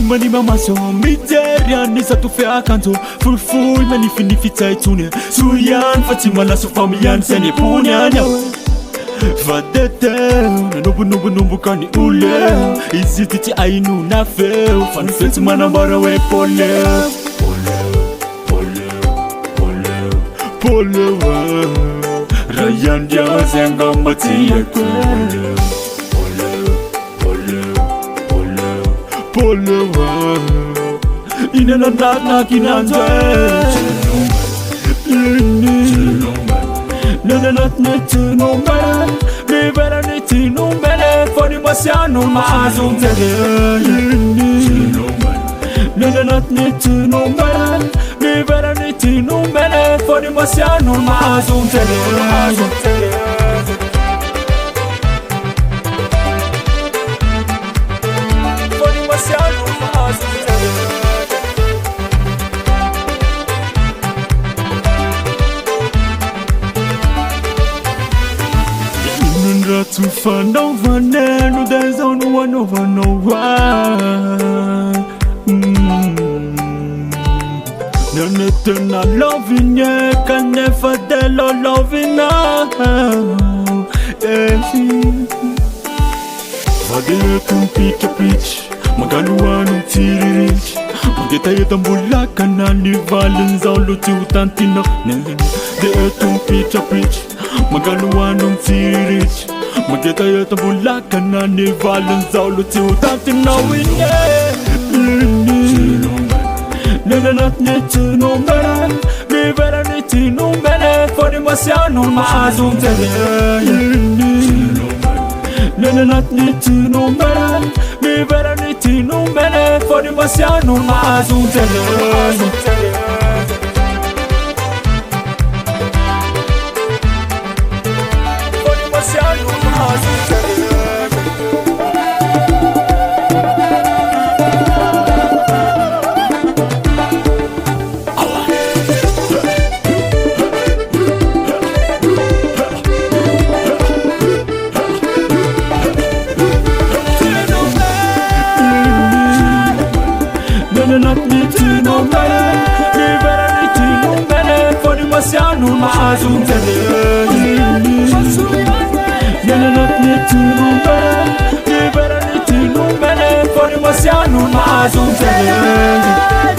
Money mama so miseria ni sa tu fea kanto full mani finifi taitune suyan fatima la so famian seni punya nya vadete nubu kani ule iziti ainu na fe fan fet mana bara we pole rayan dia zenga mati Pole ina na knock inanze no man me better need no man for the masiano mazum tele no man me better need no man for the masiano mazum tele to find over there, no there's only one over no one. Nothing not loving you can never tell or loving now. For the complete pitch, Magaluan tirich. Mageta yetambula kanani valens all the two tantina. The complete pitch, Magaluan tirich. Mageta yetambula kanani valens all the two tantina. Not need to no man, me better need to no man for the masiano mazum tele. Not need to no man, me better need to no man for the masiano mazum tele. For the masiano mazum tele. Not need to no man, me better need to no man for the masiano mazum tele. Not need to no man, me better need to no man for the masiano mazum tele.